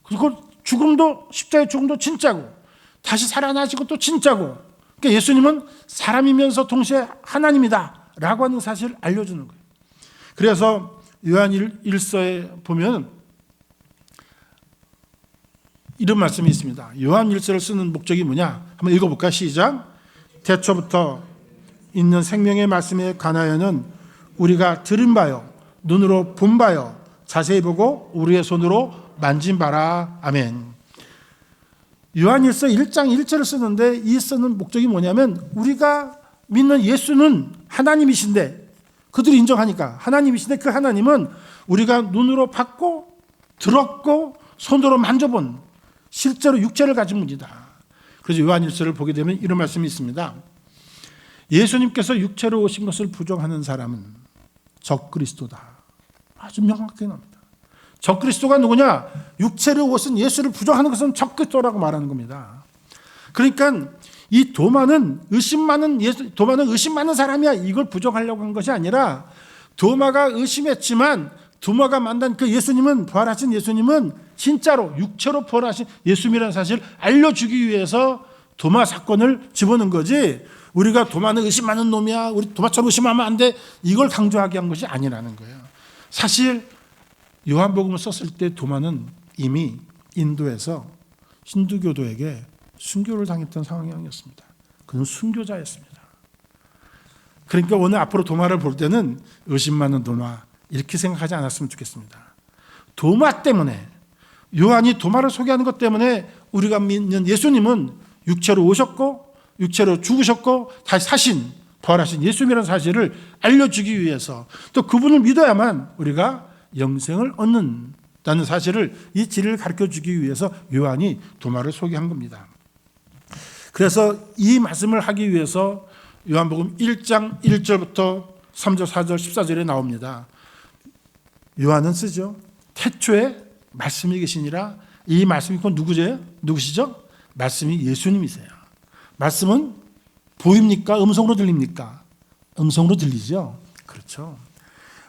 그리고 죽음도, 십자가의 죽음도 진짜고 다시 살아나시고 또 진짜고, 그러니까 예수님은 사람이면서 동시에 하나님이다 라고 하는 사실을 알려주는 거예요. 그래서 요한 1서에 보면 이런 말씀이 있습니다. 요한 1서를 쓰는 목적이 뭐냐? 한번 읽어볼까요? 시작. 태초부터 있는 생명의 말씀에 관하여는 우리가 들은 바요, 눈으로 본 바요, 자세히 보고 우리의 손으로 만진 바라. 아멘. 요한일서 1장 1절을 쓰는데 이 쓰는 목적이 뭐냐면 우리가 믿는 예수는 하나님이신데, 그들이 인정하니까 하나님이신데 그 하나님은 우리가 눈으로 봤고 들었고 손으로 만져본 실제로 육체를 가진 분이다. 그래서 요한일서를 보게 되면 이런 말씀이 있습니다. 예수님께서 육체로 오신 것을 부정하는 사람은 적그리스도다. 아주 명확하게 나옵니다. 적그리스도가 누구냐? 육체로 오신 예수를 부정하는 것은 적그리스도라고 말하는 겁니다. 그러니까 이 도마는 의심 많은 사람이야, 이걸 부정하려고 한 것이 아니라 도마가 의심했지만 도마가 만난 그 예수님은, 부활하신 예수님은 진짜로 육체로 부활하신 예수님이라는 사실을 알려주기 위해서 도마 사건을 집어넣은 거지, 우리가 도마는 의심 많은 놈이야, 우리 도마처럼 의심하면 안 돼, 이걸 강조하게 한 것이 아니라는 거예요. 사실 요한복음을 썼을 때 도마는 이미 인도에서 힌두교도에게 순교를 당했던 상황이었습니다. 그는 순교자였습니다. 그러니까 오늘 앞으로 도마를 볼 때는 의심 많은 도마 이렇게 생각하지 않았으면 좋겠습니다. 도마 때문에, 요한이 도마를 소개하는 것 때문에 우리가 믿는 예수님은 육체로 오셨고 육체로 죽으셨고 다시 사신, 부활하신 예수님이라는 사실을 알려주기 위해서, 또 그분을 믿어야만 우리가 영생을 얻는다는 사실을, 이 진리를 가르쳐주기 위해서 요한이 도마를 소개한 겁니다. 그래서 이 말씀을 하기 위해서 요한복음 1장 1절부터 3절, 4절, 14절에 나옵니다. 요한은 쓰죠. 태초에 말씀이 계시니라. 이 말씀이 곧 누구시죠? 말씀이 예수님이세요. 말씀은 보입니까? 음성으로 들립니까? 음성으로 들리죠. 그렇죠.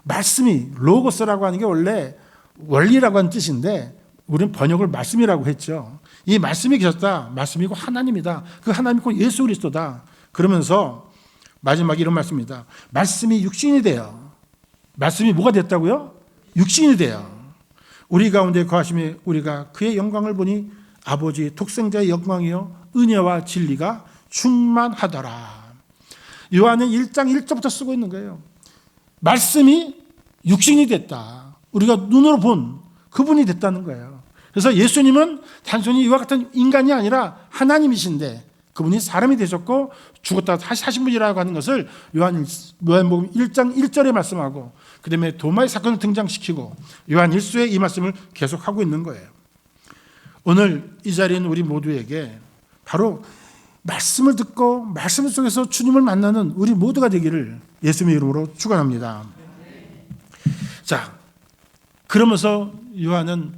말씀이, 로고스라고 하는 게 원래 원리라고 하는 뜻인데 우리는 번역을 말씀이라고 했죠. 이 말씀이 계셨다. 말씀이고 하나님이다. 그 하나님이고 예수 그리스도다. 그러면서 마지막에 이런 말씀입니다. 말씀이 육신이 되어 말씀이 뭐가 됐다고요? 육신이 돼요. 우리 가운데 거하심에 우리가 그의 영광을 보니 아버지의 독생자의 영광이요 은혜와 진리가 충만하더라. 요한은 1장 1절부터 쓰고 있는 거예요. 말씀이 육신이 됐다. 우리가 눈으로 본 그분이 됐다는 거예요. 그래서 예수님은 단순히 이와 같은 인간이 아니라 하나님이신데 그분이 사람이 되셨고 죽었다 다시 사신 분이라고 하는 것을 요한복음 1장 1절에 말씀하고 그 다음에 도마의 사건을 등장시키고 요한 1수에 이 말씀을 계속하고 있는 거예요. 오늘 이 자리에 있는 우리 모두에게 바로 말씀을 듣고 말씀 속에서 주님을 만나는 우리 모두가 되기를 예수님의 이름으로 축원합니다. 자, 그러면서 요한은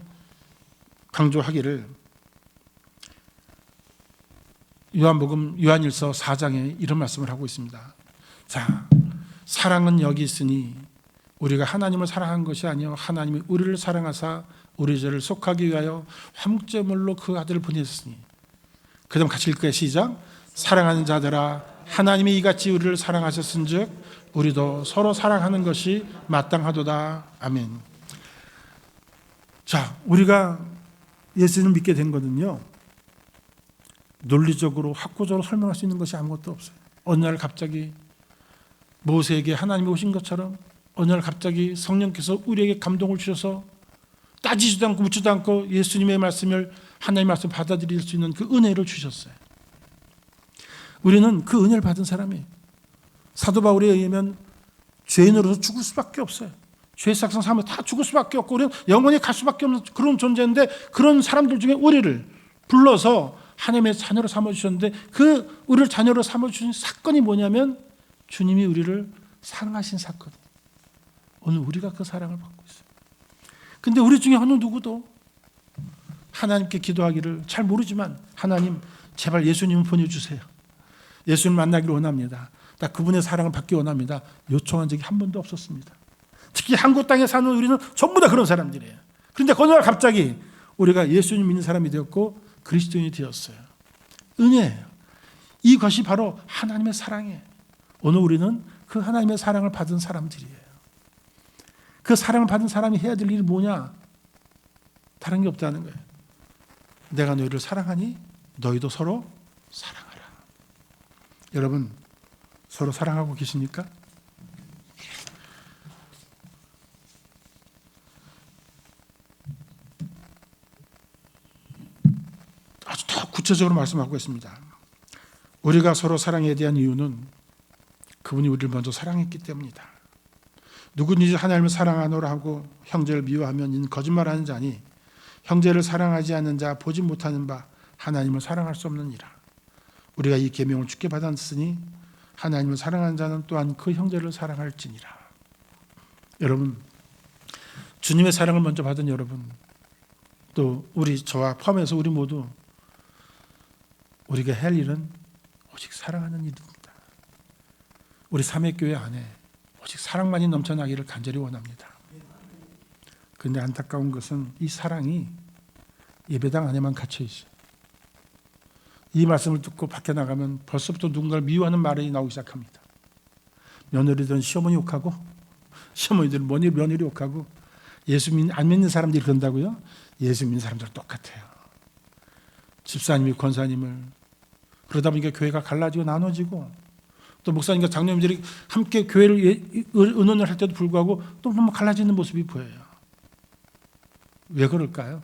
강조하기를 요한일서 4장에 이런 말씀을 하고 있습니다. 자, 사랑은 여기 있으니 우리가 하나님을 사랑한 것이 아니요 하나님이 우리를 사랑하사 우리 죄를 속하기 위하여 화목제물로 그 아들을 보내셨으니. 그 다음 같이 읽을까요? 시작. 사랑하는 자들아 하나님이 이같이 우리를 사랑하셨은즉 우리도 서로 사랑하는 것이 마땅하도다. 아멘. 자, 우리가 예수님을 믿게 된 거는요 논리적으로 학구적으로 설명할 수 있는 것이 아무것도 없어요. 어느 날 갑자기 모세에게 하나님이 오신 것처럼 어느 날 갑자기 성령께서 우리에게 감동을 주셔서 따지지도 않고 묻지도 않고 예수님의 말씀을 하나님의 말씀을 받아들일 수 있는 그 은혜를 주셨어요. 우리는 그 은혜를 받은 사람이 사도 바울에 의하면 죄인으로서 죽을 수밖에 없어요. 죄의 삭상 사면 다 죽을 수밖에 없고 우리는 영원히 갈 수밖에 없는 그런 존재인데 그런 사람들 중에 우리를 불러서 하나님의 자녀로 삼아주셨는데 그 우리를 자녀로 삼아주신 사건이 뭐냐면 주님이 우리를 사랑하신 사건. 오늘 우리가 그 사랑을 받고 있어요. 근데 우리 중에 어느 누구도 하나님께 기도하기를 잘 모르지만 하나님 제발 예수님을 보내주세요. 예수님 만나기를 원합니다. 나 그분의 사랑을 받기 원합니다. 요청한 적이 한 번도 없었습니다. 특히 한국 땅에 사는 우리는 전부 다 그런 사람들이에요. 그런데 어느 날 갑자기 우리가 예수님 믿는 사람이 되었고 그리스도인이 되었어요. 은혜예요. 이것이 바로 하나님의 사랑이에요. 오늘 우리는 그 하나님의 사랑을 받은 사람들이에요. 그 사랑을 받은 사람이 해야 될 일이 뭐냐? 다른 게 없다는 거예요. 내가 너희를 사랑하니 너희도 서로 사랑하라. 여러분 서로 사랑하고 계십니까? 아주 더 구체적으로 말씀하고 있습니다. 우리가 서로 사랑에 대한 이유는 그분이 우리를 먼저 사랑했기 때문이다. 누구든지 하나님을 사랑하노라 하고 형제를 미워하면 이는 거짓말하는 자니 형제를 사랑하지 않는 자 보지 못하는 바 하나님을 사랑할 수 없느니라. 우리가 이 계명을 주께 받았으니 하나님을 사랑하는 자는 또한 그 형제를 사랑할지니라. 여러분 주님의 사랑을 먼저 받은 여러분 또 우리 저와 포함해서 우리 모두 우리가 할 일은 오직 사랑하는 일입니다. 우리 삼회교회 안에 오직 사랑만이 넘쳐나기를 간절히 원합니다. 그런데 안타까운 것은 이 사랑이 예배당 안에만 갇혀 있어요. 이 말씀을 듣고 밖에 나가면 벌써부터 누군가를 미워하는 말이 나오기 시작합니다. 며느리들은 시어머니 욕하고 시어머니들은 며느리 욕하고 예수 안 믿는 사람들이 그런다고요? 예수 믿는 사람들은 똑같아요. 집사님이 권사님을 그러다 보니까 교회가 갈라지고 나눠지고 또 목사님과 장로님들이 함께 교회를 의논을 할 때도 불구하고 또 너무 갈라지는 모습이 보여요. 왜 그럴까요?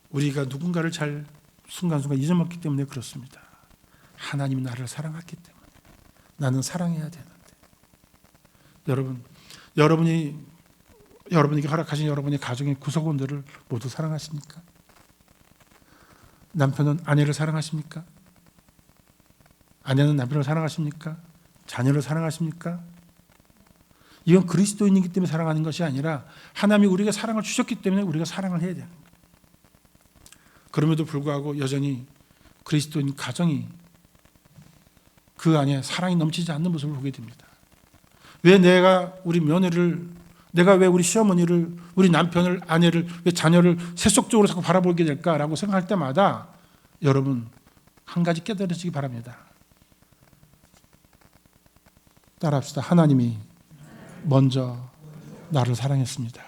우리가 누군가를 잘 순간순간 잊어먹기 때문에 그렇습니다. 하나님이 나를 사랑했기 때문에 나는 사랑해야 되는데 여러분에게 허락하신 여러분의 가정의 구성원들을 모두 사랑하십니까? 남편은 아내를 사랑하십니까? 아내는 남편을 사랑하십니까? 자녀를 사랑하십니까? 이건 그리스도인이기 때문에 사랑하는 것이 아니라 하나님이 우리에게 사랑을 주셨기 때문에 우리가 사랑을 해야 되는 거예요. 그럼에도 불구하고 여전히 그리스도인 가정이 그 안에 사랑이 넘치지 않는 모습을 보게 됩니다. 왜 내가 우리 며느리를, 내가 왜 우리 시어머니를, 우리 남편을, 아내를, 왜 자녀를 세속적으로 자꾸 바라보게 될까라고 생각할 때마다 여러분 한 가지 깨달으시기 바랍니다. 따라합시다. 하나님이 먼저 나를 사랑했습니다.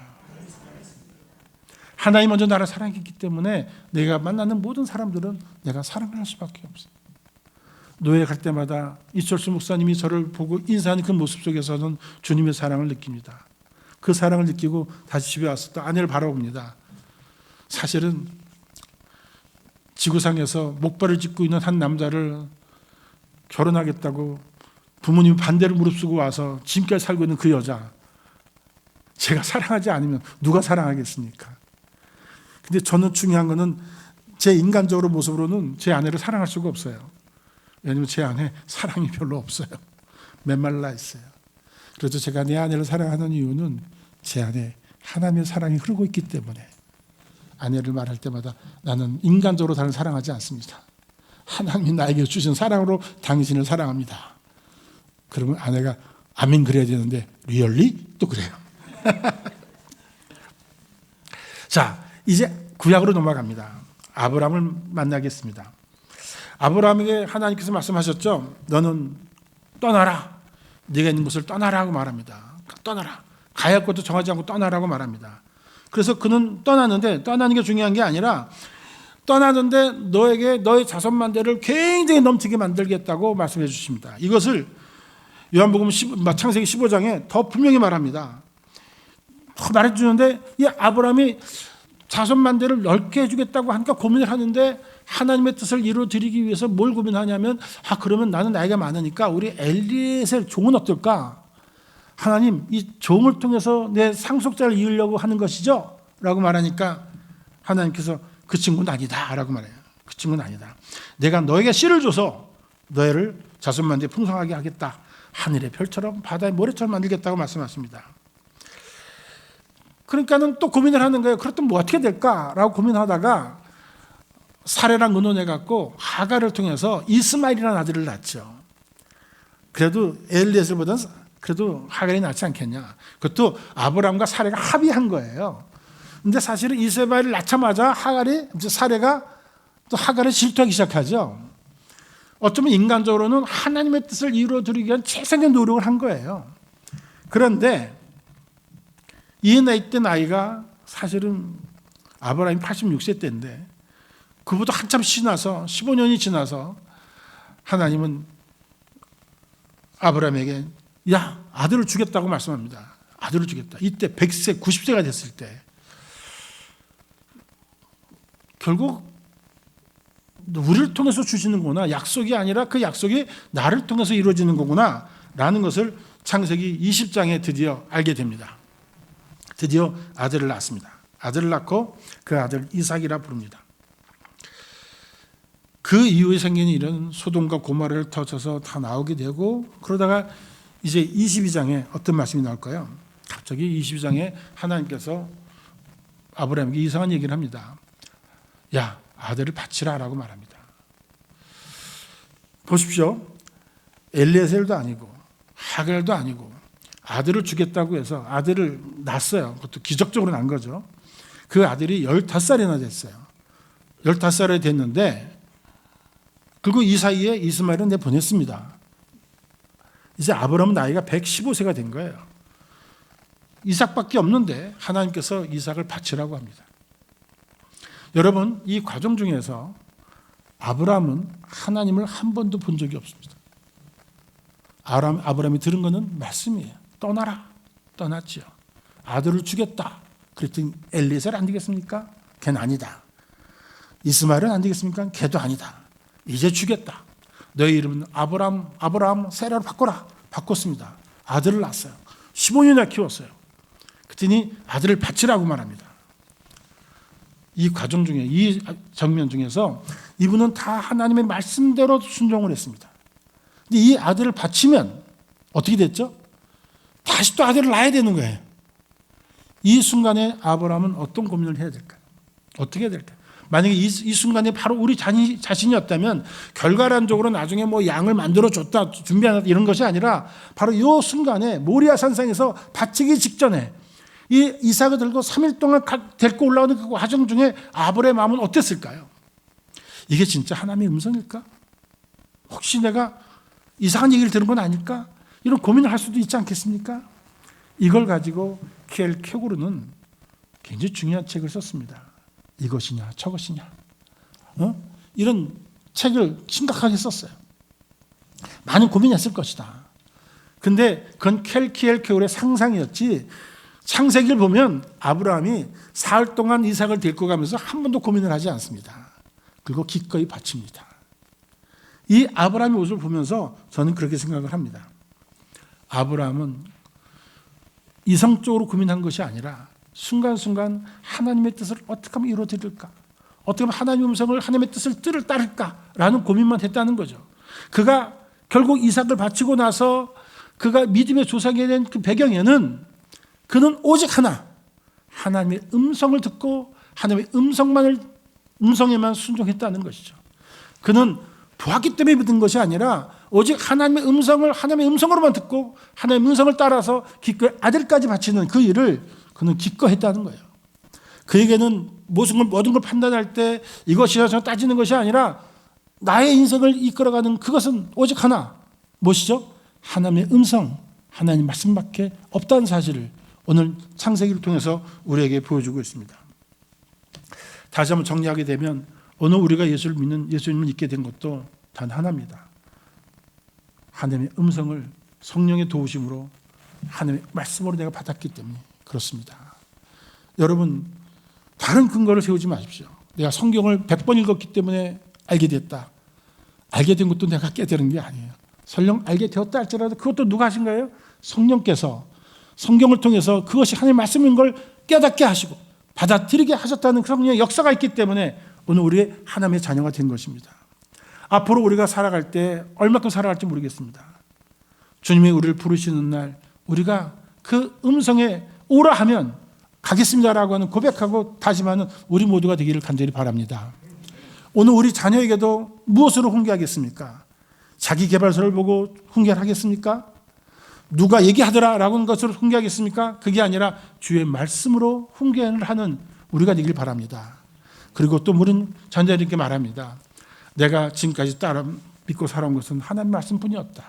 하나님 먼저 나를 사랑했기 때문에 내가 만나는 모든 사람들은 내가 사랑을 할 수밖에 없어요. 노예 갈 때마다 이철수 목사님이 저를 보고 인사하는 그 모습 속에서는 주님의 사랑을 느낍니다. 그 사랑을 느끼고 다시 집에 와서 또 아내를 바라봅니다. 사실은 지구상에서 목발을 짚고 있는 한 남자를 결혼하겠다고 부모님 반대를 무릅쓰고 와서 지금까지 살고 있는 그 여자, 제가 사랑하지 않으면 누가 사랑하겠습니까? 근데 저는 중요한 거는 제 인간적으로 모습으로는 제 아내를 사랑할 수가 없어요. 왜냐하면 제 안에 사랑이 별로 없어요. 메말라 있어요. 그래서 제가 내 아내를 사랑하는 이유는 제 안에 하나님의 사랑이 흐르고 있기 때문에 아내를 말할 때마다 나는 인간적으로 다른 사랑하지 않습니다. 하나님이 나에게 주신 사랑으로 당신을 사랑합니다. 그러면 아내가 아멘 그래야 되는데 리얼리? 또 그래요. 자, 이제 구약으로 넘어갑니다. 아브라함을 만나겠습니다. 아브라함에게 하나님께서 말씀하셨죠. 너는 떠나라. 네가 있는 곳을 떠나라고 말합니다. 떠나라. 가야 할 것도 정하지 않고 떠나라고 말합니다. 그래서 그는 떠나는데 떠나는 게 중요한 게 아니라 떠나는데 너에게 너의 자손만대를 굉장히 넘치게 만들겠다고 말씀해 주십니다. 이것을 요한복음 창세기 15장에 더 분명히 말합니다. 말해 주는데 이 아브라함이 자손만대를 넓게 해주겠다고 하니까 고민을 하는데 하나님의 뜻을 이루어드리기 위해서 뭘 고민하냐면 그러면 나는 나이가 많으니까 우리 엘리에셀 종은 어떨까? 하나님 이 종을 통해서 내 상속자를 이으려고 하는 것이죠? 라고 말하니까 하나님께서 그 친구는 아니다 라고 말해요. 그 친구는 아니다. 내가 너에게 씨를 줘서 너희를 자손만대 풍성하게 하겠다. 하늘의 별처럼 바다의 모래처럼 만들겠다고 말씀하십니다. 그러니까는 또 고민을 하는 거예요. 그렇다면 뭐 어떻게 될까라고 고민하다가 사레랑 의논해 갖고 하갈을 통해서 이스마엘이라는 아들을 낳죠. 그래도 엘리에셀보다는 그래도 하갈이 낫지 않겠냐. 그것도 아브라함과 사레가 합의한 거예요. 근데 사실은 이스마엘을 낳자마자 사레가 또 하갈을 질투하기 시작하죠. 어쩌면 인간적으로는 하나님의 뜻을 이루어드리기 위한 최선의 노력을 한 거예요. 그런데 이 나이 때 나이가 사실은 아브라함이 86세 때인데 그보다 한참 지나서 15년이 지나서 하나님은 아브라함에게 아들을 주겠다고 말씀합니다. 아들을 주겠다. 이때 100세, 90세가 됐을 때 결국 우리를 통해서 주시는구나. 약속이 아니라 그 약속이 나를 통해서 이루어지는 거구나 라는 것을 창세기 20장에 드디어 알게 됩니다. 드디어 아들을 낳았습니다. 아들을 낳고 그 아들 이삭이라 부릅니다. 그 이후에 생긴 일은 소돔과 고모라를 터쳐서 다 나오게 되고 그러다가 이제 22장에 어떤 말씀이 나올까요? 갑자기 22장에 하나님께서 아브라함에게 이상한 얘기를 합니다. 아들을 바치라 라고 말합니다. 보십시오. 엘리에셀도 아니고 하갈도 아니고 아들을 주겠다고 해서 아들을 낳았어요. 그것도 기적적으로 난 거죠. 그 아들이 15살이나 됐어요. 15살이 됐는데 그리고 이 사이에 이스마엘은 내보냈습니다. 이제 아브라함은 나이가 115세가 된 거예요. 이삭밖에 없는데 하나님께서 이삭을 바치라고 합니다. 여러분, 이 과정 중에서 아브라함은 하나님을 한 번도 본 적이 없습니다. 아브라함이 들은 것은 말씀이에요. 떠나라. 떠났지요. 아들을 주겠다. 그랬더니 엘리에셀 안 되겠습니까? 걔는 아니다. 이스마엘은 안 되겠습니까? 걔도 아니다. 이제 주겠다. 너희 이름은 아브라함 세라로 바꿔라. 바꿨습니다. 아들을 낳았어요. 15년이나 키웠어요. 그랬더니 아들을 바치라고 말합니다. 이 과정 중에 이 장면 중에서 이분은 다 하나님의 말씀대로 순종을 했습니다. 근데 이 아들을 바치면 어떻게 됐죠? 다시 또 아들을 낳아야 되는 거예요. 이 순간에 아브라함은 어떤 고민을 해야 될까요? 어떻게 해야 될까요? 만약에 이 순간에 바로 우리 자신이었다면 결과론적으로 나중에 뭐 양을 만들어 줬다 준비하다 이런 것이 아니라 바로 이 순간에 모리아 산상에서 바치기 직전에 이 이삭을 들고 3일 동안 데리고 올라오는 그 과정 중에 아브라함의 마음은 어땠을까요? 이게 진짜 하나님의 음성일까? 혹시 내가 이상한 얘기를 들은 건 아닐까? 이런 고민을 할 수도 있지 않겠습니까? 이걸 가지고 키엘 케고르는 굉장히 중요한 책을 썼습니다. 이것이냐 저것이냐 이런 책을 심각하게 썼어요. 많은 고민했을 것이다. 근데 그건 키엘 케고르의 상상이었지, 창세기를 보면 아브라함이 사흘 동안 이삭을 데리고 가면서 한 번도 고민을 하지 않습니다. 그리고 기꺼이 바칩니다. 이 아브라함의 모습을 보면서 저는 그렇게 생각을 합니다. 아브라함은 이성적으로 고민한 것이 아니라 순간순간 하나님의 뜻을 어떻게 하면 이루어드릴까, 어떻게 하면 하나님의 음성을, 하나님의 뜻을 따를까라는 고민만 했다는 거죠. 그가 결국 이삭을 바치고 나서 그가 믿음의 조상이 된 그 배경에는 그는 오직 하나, 하나님의 음성을 듣고 하나님의 음성에만 순종했다는 것이죠. 그는 보았기 때문에 믿은 것이 아니라 오직 하나님의 음성을 하나님의 음성으로만 듣고 하나님의 음성을 따라서 기꺼이 아들까지 바치는 그 일을 그는 기꺼했다는 거예요. 그에게는 모든 걸 판단할 때 이것이라 저 따지는 것이 아니라 나의 인생을 이끌어가는 그것은 오직 하나, 무엇이죠? 하나님의 음성, 하나님 말씀밖에 없다는 사실을 오늘 창세기를 통해서 우리에게 보여주고 있습니다. 다시 한번 정리하게 되면 오늘 우리가 예수님을 믿게 된 것도 단 하나입니다. 하나님의 음성을 성령의 도우심으로 하나님의 말씀으로 내가 받았기 때문에 그렇습니다. 여러분, 다른 근거를 세우지 마십시오. 내가 성경을 100번 읽었기 때문에 알게 됐다. 알게 된 것도 내가 깨달은 게 아니에요. 설령 알게 되었다 할지라도 그것도 누가 하신 거예요? 성령께서 성경을 통해서 그것이 하나님의 말씀인 걸 깨닫게 하시고 받아들이게 하셨다는 성령의 역사가 있기 때문에 오늘 우리의 하나님의 자녀가 된 것입니다. 앞으로 우리가 살아갈 때 얼마큼 살아갈지 모르겠습니다. 주님이 우리를 부르시는 날 우리가 그 음성에 오라 하면 가겠습니다라고 하는 고백하고 다짐하는 우리 모두가 되기를 간절히 바랍니다. 오늘 우리 자녀에게도 무엇으로 훈계하겠습니까? 자기 개발서를 보고 훈계를 하겠습니까? 누가 얘기하더라라고 하는 것으로 훈계하겠습니까? 그게 아니라 주의 말씀으로 훈계를 하는 우리가 되길 바랍니다. 그리고 또 우리는 자녀들에게 말합니다. 내가 지금까지 따라 믿고 살아온 것은 하나님 말씀뿐이었다.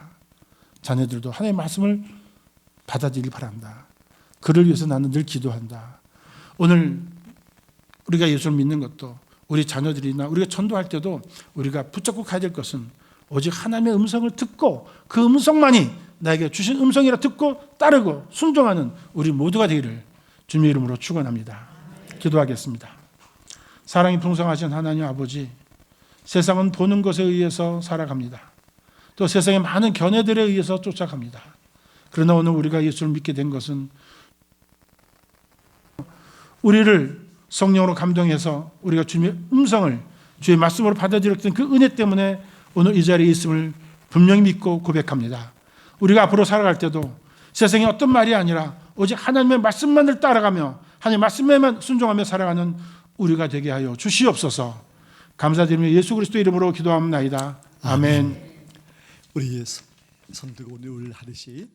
자녀들도 하나님의 말씀을 받아들이길 바란다. 그를 위해서 나는 늘 기도한다. 오늘 우리가 예수를 믿는 것도 우리 자녀들이나 우리가 전도할 때도 우리가 붙잡고 가야 될 것은 오직 하나님의 음성을 듣고 그 음성만이 나에게 주신 음성이라 듣고 따르고 순종하는 우리 모두가 되기를 주님의 이름으로 축원합니다. 기도하겠습니다. 사랑이 풍성하신 하나님 아버지, 세상은 보는 것에 의해서 살아갑니다. 또 세상의 많은 견해들에 의해서 쫓아갑니다. 그러나 오늘 우리가 예수를 믿게 된 것은 우리를 성령으로 감동해서 우리가 주님의 음성을 주의 말씀으로 받아들였던 그 은혜 때문에 오늘 이 자리에 있음을 분명히 믿고 고백합니다. 우리가 앞으로 살아갈 때도 세상의 어떤 말이 아니라 오직 하나님의 말씀만을 따라가며 하나님의 말씀에만 순종하며 살아가는 우리가 되게 하여 주시옵소서. 감사드리며 예수 그리스도 이름으로 기도합나이다. 아멘. 우리 손 들고 늘 하듯이